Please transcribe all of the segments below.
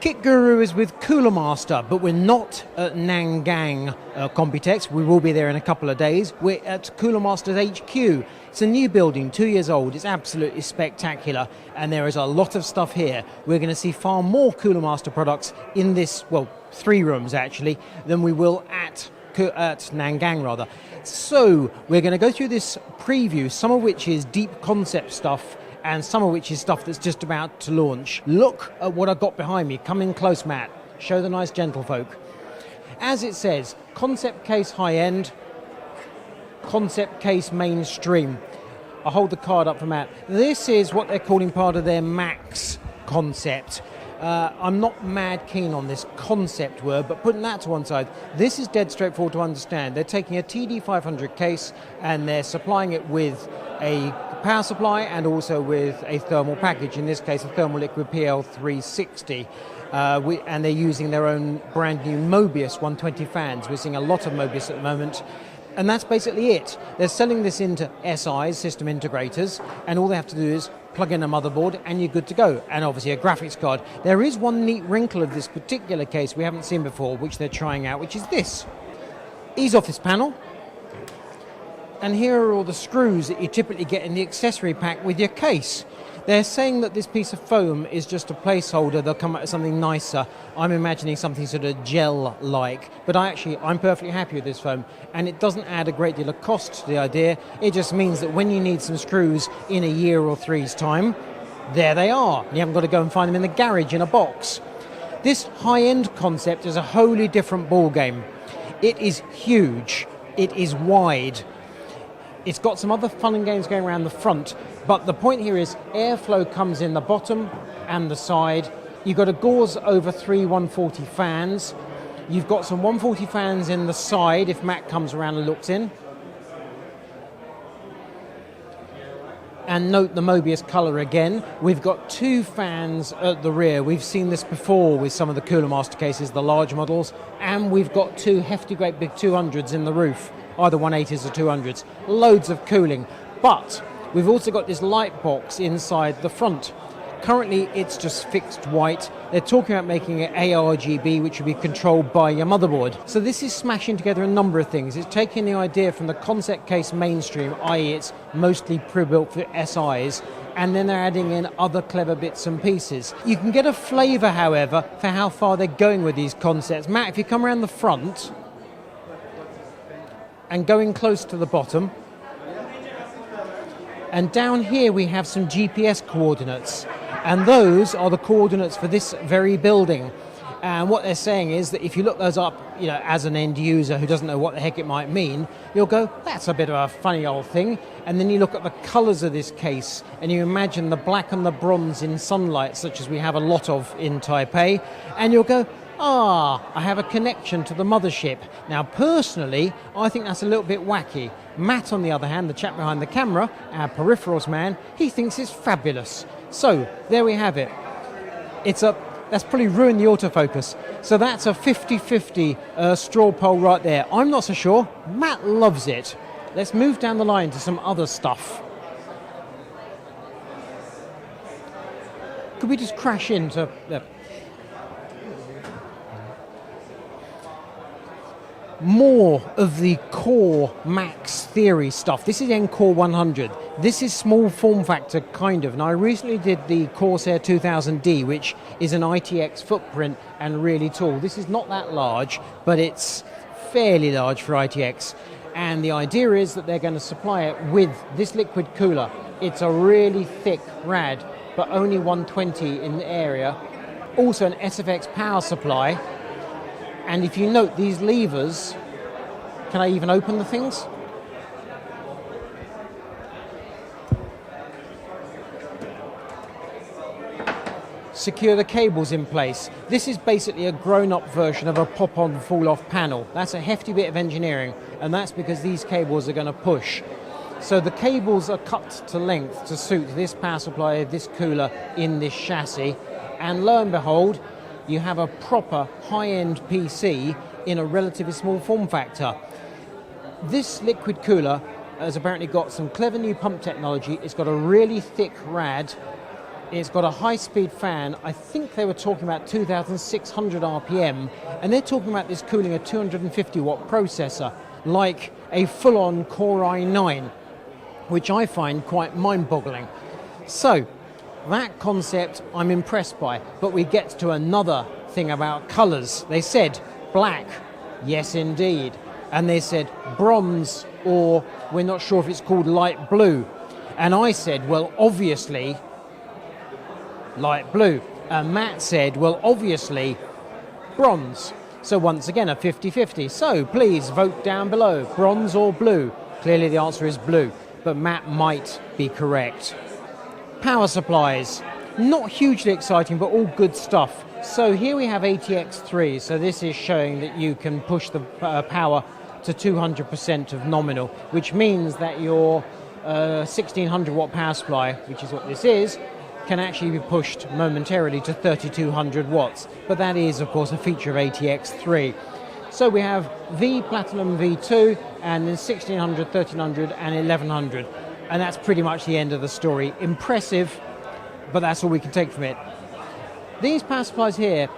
Kit Guru is with Cooler Master, but we're not at Nangang Computex. We will be there in a couple of days. We're at Cooler Master's HQ. It's a new building, 2 years old. It's absolutely spectacular, and there is a lot of stuff here. We're going to see far more Cooler Master products in this, well, 3 rooms actually, than we will at Nangang rather. So we're going to go through this preview, some of which is deep concept stuff, and some of which is stuff that's just about to launch. Look at what I've got behind me. Come in close, Matt. Show the nice gentlefolk. As it says, concept case high-end, concept case mainstream. I'll hold the card up for Matt. This is what they're calling part of their Max concept. I'm not mad keen on this concept word, but putting that to one side, this is dead straightforward to understand. They're taking a TD500 case and they're supplying it with a power supply and also with a thermal package, in this case a thermal liquid PL360, and they're using their own brand new Mobius 120 fans. We're seeing a lot of Mobius at the moment. And that's basically it. They're selling this into SIs, system integrators, and all they have to do is plug in a motherboard and you're good to go, and obviously a graphics card. There is one neat wrinkle of this particular case we haven't seen before, which they're trying out, which is this. Ease off this panel, and here are all the screws that you typically get in the accessory pack with your case. They're saying that this piece of foam is just a placeholder. They'll come up with something nicer. I'm imagining something sort of gel-like. But I'm perfectly happy with this foam. And it doesn't add a great deal of cost to the idea. It just means that when you need some screws in a year or three's time, there they are. You haven't got to go and find them in the garage in a box. This high-end concept is a wholly different ballgame. It is huge. It is wide. It's got some other fun and games going around the front, but the point here is airflow comes in the bottom and the side. You've got a gauze over 3 140 fans. You've got some 140 fans in the side if Matt comes around and looks in. And note the Mobius colour again. We've got 2 fans at the rear. We've seen this before with some of the Cooler Master cases, the large models, and we've got 2 hefty great big 200s in the roof. Either 180s or 200s, loads of cooling. But we've also got this light box inside the front. Currently it's just fixed white. They're talking about making it ARGB, which will be controlled by your motherboard. So this is smashing together a number of things. It's taking the idea from the concept case mainstream, i.e. it's mostly pre-built for SIs, and then they're adding in other clever bits and pieces. You can get a flavour, however, for how far they're going with these concepts. Matt, if you come around the front, and going close to the bottom. And down here we have some GPS coordinates, and those are the coordinates for this very building. And what they're saying is that if you look those up, as an end user who doesn't know what the heck it might mean, you'll go, that's a bit of a funny old thing. And then you look at the colours of this case and you imagine the black and the bronze in sunlight, such as we have a lot of in Taipei, and you'll go, I have a connection to the mothership. Now, personally, I think that's a little bit wacky. Matt, on the other hand, the chap behind the camera, our peripherals man, he thinks it's fabulous. So, there we have it. That's probably ruined the autofocus. So that's a 50-50 straw poll right there. I'm not so sure. Matt loves it. Let's move down the line to some other stuff. Could we just crash into... More of the Core Max theory stuff. This is NCORE100. This is small form factor, kind of. Now, I recently did the Corsair 2000D, which is an ITX footprint and really tall. This is not that large, but it's fairly large for ITX. And the idea is that they're going to supply it with this liquid cooler. It's a really thick rad, but only 120 in the area. Also an SFX power supply. And if you note these levers, can I even open the things? Secure the cables in place. This is basically a grown-up version of a pop-on, fall-off panel. That's a hefty bit of engineering, and that's because these cables are going to push. So the cables are cut to length to suit this power supply, this cooler in this chassis, and lo and behold, you have a proper high-end PC in a relatively small form factor. This liquid cooler has apparently got some clever new pump technology. It's got a really thick rad It's got a high-speed fan. I think they were talking about 2,600 RPM, and they're talking about this cooling a 250-watt processor, like a full-on Core i9, which I find quite mind-boggling. So, that concept I'm impressed by, but we get to another thing about colours. They said black, yes indeed, and they said bronze, or we're not sure if it's called light blue, and I said, well, obviously light blue, and Matt said, well, obviously bronze. So once again, a 50-50. So please vote down below, bronze or blue. Clearly the answer is blue, but Matt might be correct. Power supplies, not hugely exciting, but all good stuff. So here we have ATX3, so this is showing that you can push the power to 200% of nominal, which means that your 1600 watt power supply, which is what this is, can actually be pushed momentarily to 3200 watts. But that is, of course, a feature of ATX3. So we have V Platinum V2, and then 1600, 1300, and 1100. And that's pretty much the end of the story. Impressive, but that's all we can take from it. These power supplies here,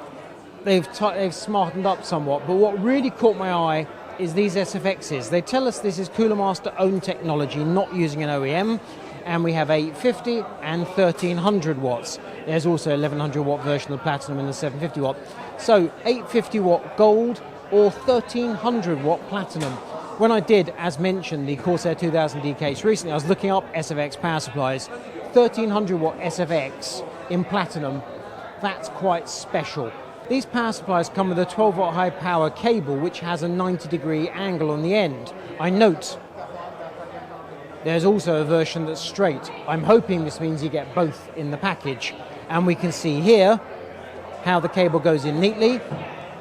they've smartened up somewhat, but what really caught my eye is these SFXs. They tell us this is Cooler Master owned technology, not using an OEM, and we have 850 and 1300 watts. There's also 1100 watt version of the Platinum and the 750 watt. So 850 watt gold or 1300 watt Platinum. When I did, as mentioned, the Corsair 2000D case recently, I was looking up SFX power supplies. 1300 watt SFX in Platinum, that's quite special. These power supplies come with a 12 watt high power cable which has a 90-degree angle on the end. I note there's also a version that's straight. I'm hoping this means you get both in the package. And we can see here how the cable goes in neatly.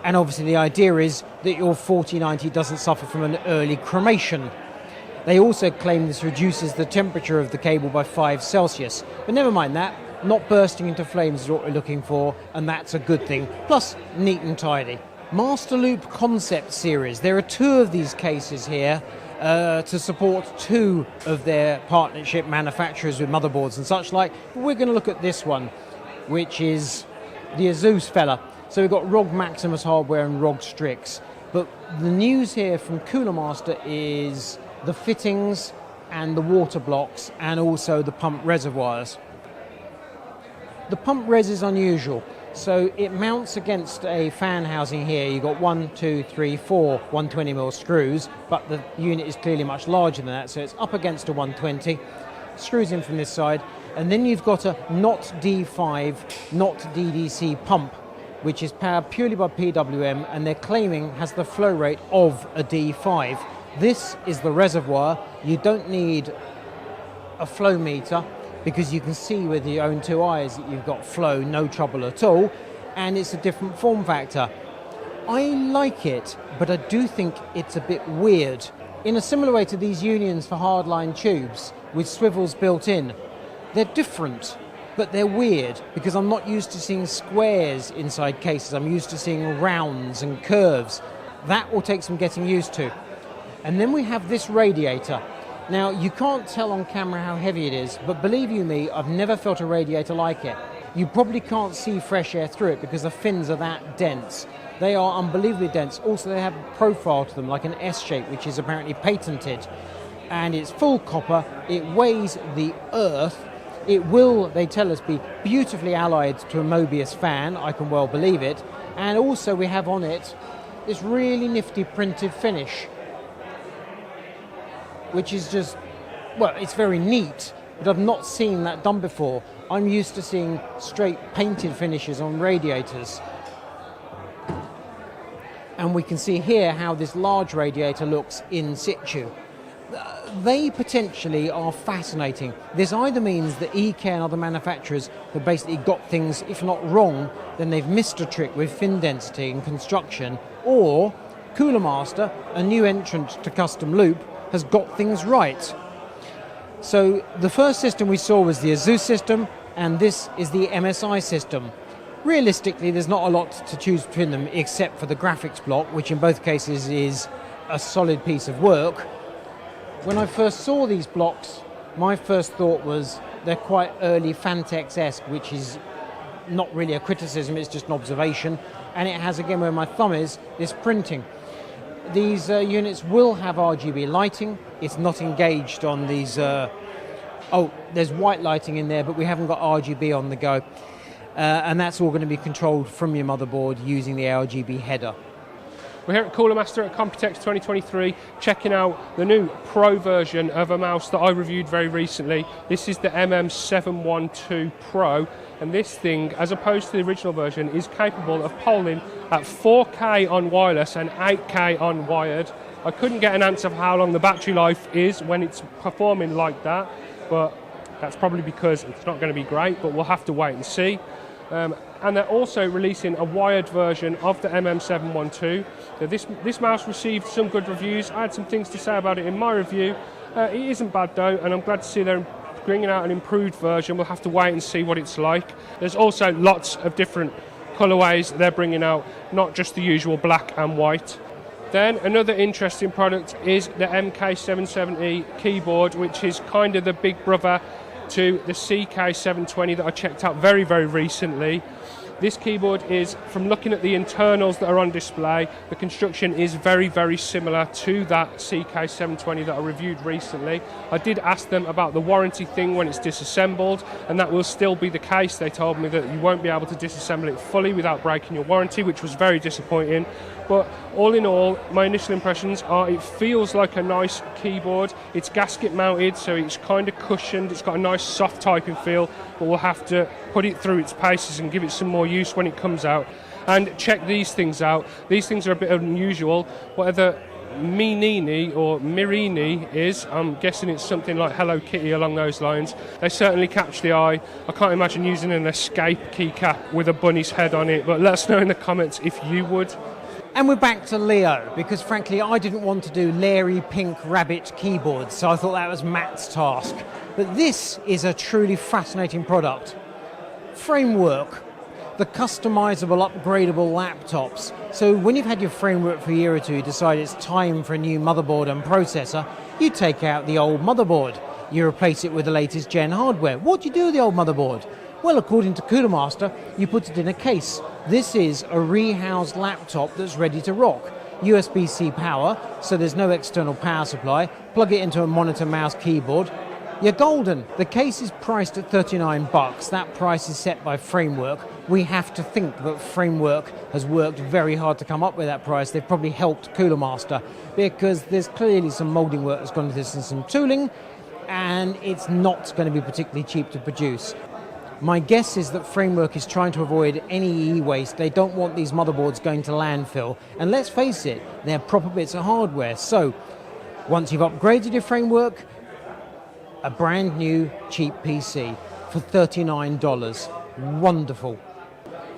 And obviously the idea is that your 4090 doesn't suffer from an early cremation. They also claim this reduces the temperature of the cable by 5 Celsius. But never mind that. Not bursting into flames is what we're looking for, and that's a good thing. Plus, neat and tidy. Masterloop Concept Series. There are 2 of these cases here to support 2 of their partnership manufacturers with motherboards and such like. But we're going to look at this one, which is the Asus fella. So we've got ROG Maximus hardware and ROG Strix. But the news here from Cooler Master is the fittings and the water blocks and also the pump reservoirs. The pump res is unusual. So it mounts against a fan housing here. You've got 1, 2, 3, 4 120mm screws, but the unit is clearly much larger than that, so it's up against a 120. Screws in from this side, and then you've got a not D5, not DDC pump, which is powered purely by PWM, and they're claiming has the flow rate of a D5. This is the reservoir. You don't need a flow meter, because you can see with your own 2 eyes that you've got flow, no trouble at all, and it's a different form factor. I like it, but I do think it's a bit weird. In a similar way to these unions for hardline tubes with swivels built in, they're different, but they're weird, because I'm not used to seeing squares inside cases. I'm used to seeing rounds and curves. That will take some getting used to. And then we have this radiator. Now, you can't tell on camera how heavy it is, but believe you me, I've never felt a radiator like it. You probably can't see fresh air through it because the fins are that dense. They are unbelievably dense. Also, they have a profile to them, like an S shape, which is apparently patented. And it's full copper. It weighs the earth. It will, they tell us, be beautifully allied to a Mobius fan. I can well believe it. And also, we have on it this really nifty printed finish, which is just, well, it's very neat, but I've not seen that done before. I'm used to seeing straight painted finishes on radiators. And we can see here how this large radiator looks in situ. They potentially are fascinating. This either means that EK and other manufacturers have basically got things, if not wrong, then they've missed a trick with fin density and construction, or Cooler Master, a new entrant to custom loop, has got things right. So the first system we saw was the Asus system, and this is the MSI system. Realistically, there's not a lot to choose between them except for the graphics block, which in both cases is a solid piece of work. When I first saw these blocks, my first thought was, they're quite early Fantex-esque, which is not really a criticism, it's just an observation. And it has, again, where my thumb is, this printing. These units will have RGB lighting. It's not engaged on these... there's white lighting in there, but we haven't got RGB on the go. And that's all going to be controlled from your motherboard using the RGB header. We're here at Cooler Master at Computex 2023, checking out the new Pro version of a mouse that I reviewed very recently. This is the MM712 Pro, and this thing, as opposed to the original version, is capable of polling at 4K on wireless and 8K on wired. I couldn't get an answer for how long the battery life is when it's performing like that, but that's probably because it's not going to be great, but we'll have to wait and see. And they're also releasing a wired version of the MM712. So this mouse received some good reviews. I had some things to say about it in my review. It isn't bad though, and I'm glad to see they're bringing out an improved version. We'll have to wait and see what it's like. There's also lots of different colorways they're bringing out, not just the usual black and white. Then another interesting product is the MK770 keyboard, which is kind of the big brother to the CK720 that I checked out very, very recently. This keyboard is, from looking at the internals that are on display, the construction is very, very similar to that CK720 that I reviewed recently. I did ask them about the warranty thing when it's disassembled, and that will still be the case. They told me that you won't be able to disassemble it fully without breaking your warranty, which was very disappointing. But all in all, my initial impressions are it feels like a nice keyboard. It's gasket mounted, so it's kind of cushioned. It's got a nice soft typing feel, but we'll have to put it through its paces and give it some more use when it comes out. And check these things out. These things are a bit unusual. Whatever Minini or Mirini is, I'm guessing it's something like Hello Kitty along those lines. They certainly catch the eye. I can't imagine using an escape keycap with a bunny's head on it, but let us know in the comments if you would. And we're back to Leo, because frankly I didn't want to do Larry Pink Rabbit keyboards, so I thought that was Matt's task. But this is a truly fascinating product. Framework, the customizable, upgradable laptops. So when you've had your framework for a year or two, you decide it's time for a new motherboard and processor, you take out the old motherboard. You replace it with the latest gen hardware. What do you do with the old motherboard? Well, according to Cooler Master, you put it in a case. This is a rehoused laptop that's ready to rock. USB-C power, so there's no external power supply. Plug it into a monitor, mouse, keyboard. You're golden. The case is priced at $39. That price is set by Framework. We have to think that Framework has worked very hard to come up with that price. They've probably helped Cooler Master, because there's clearly some molding work that's gone into this and some tooling, and it's not going to be particularly cheap to produce. My guess is that Framework is trying to avoid any e-waste. They don't want these motherboards going to landfill. And let's face it, they're proper bits of hardware. So once you've upgraded your Framework, a brand new cheap PC for $39. Wonderful.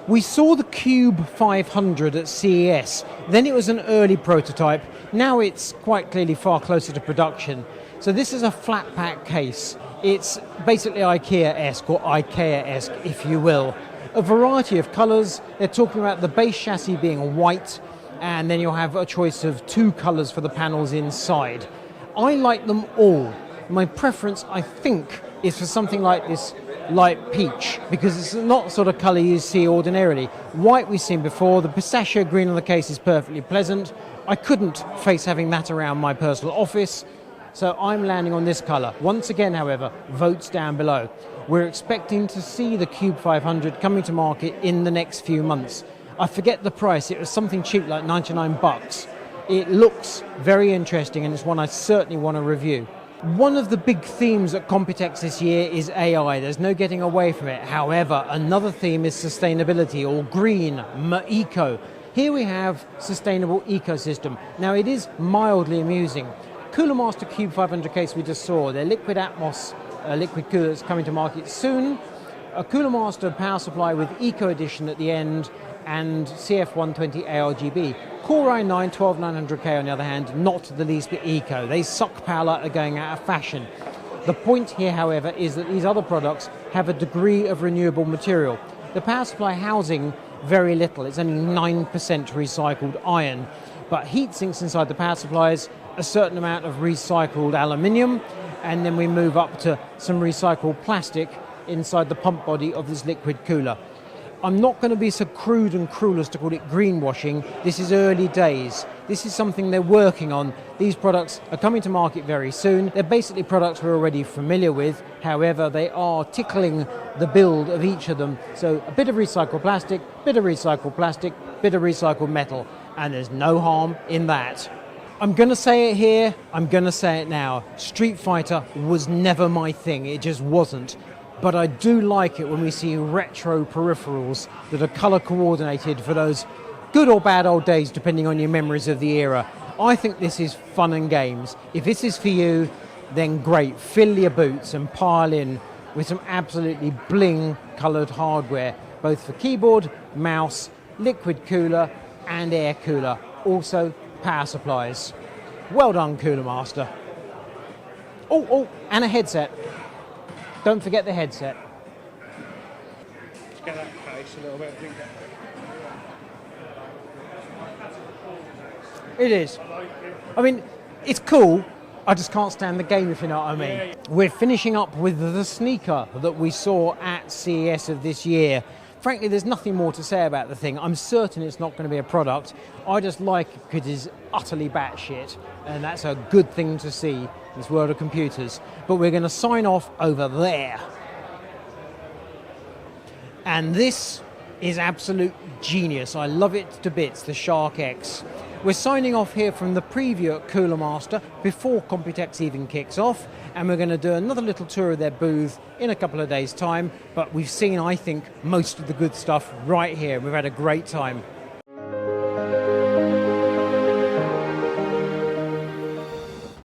We saw the Cube 500 at CES. Then it was an early prototype. Now it's quite clearly far closer to production. So this is a flat pack case. It's basically IKEA-esque, or IKEA-esque, if you will. A variety of colours. They're talking about the base chassis being white, and then you'll have a choice of 2 colours for the panels inside. I like them all. My preference, I think, is for something like this light peach, because it's not the sort of colour you see ordinarily. White we've seen before. The pistachio green on the case is perfectly pleasant. I couldn't face having that around my personal office, so I'm landing on this colour. Once again, however, votes down below. We're expecting to see the Cube 500 coming to market in the next few months. I forget the price. It was something cheap like $99. It looks very interesting, and it's one I certainly want to review. One of the big themes at Computex this year is AI. There's no getting away from it. However, another theme is sustainability, or green, eco. Here we have sustainable ecosystem. Now, it is mildly amusing. Cooler Master Cube 500 case we just saw, their Liquid Atmos liquid cooler that's coming to market soon. A Cooler Master power supply with Eco Edition at the end, and CF120 ARGB. Core i9 12900K on the other hand, not the least bit eco. They suck power like they're going out of fashion. The point here, however, is that these other products have a degree of renewable material. The power supply housing, very little. It's only 9% recycled iron. But heat sinks inside the power supplies, a certain amount of recycled aluminium, and then we move up to some recycled plastic inside the pump body of this liquid cooler. I'm not going to be so crude and cruel as to call it greenwashing. This is early days. This is something they're working on. These products are coming to market very soon. They're basically products we're already familiar with. However, they are tickling the build of each of them. So a bit of recycled plastic, bit of recycled plastic, bit of recycled metal. And there's no harm in that. I'm going to say it here, I'm going to say it now. Street Fighter was never my thing. It just wasn't. But I do like it when we see retro peripherals that are color coordinated for those good or bad old days, depending on your memories of the era. I think this is fun and games. If this is for you, then great. Fill your boots and pile in with some absolutely bling colored hardware, both for keyboard, mouse, liquid cooler and air cooler. Also power supplies. Well done, Cooler Master. Oh, and a headset. Don't forget the headset. Let's get that case a little bit. It is. I mean, it's cool. I just can't stand the game, if you know what I mean. Yeah. We're finishing up with the sneaker that we saw at CES of this year. Frankly, there's nothing more to say about the thing. I'm certain it's not going to be a product. I just like it because it's utterly batshit, and that's a good thing to see in this world of computers. But we're going to sign off over there. And this is absolute genius. I love it to bits, the Shark X. We're signing off here from the preview at Cooler Master before Computex even kicks off, and we're going to do another little tour of their booth in a couple of days' time. But we've seen, I think, most of the good stuff right here. We've had a great time.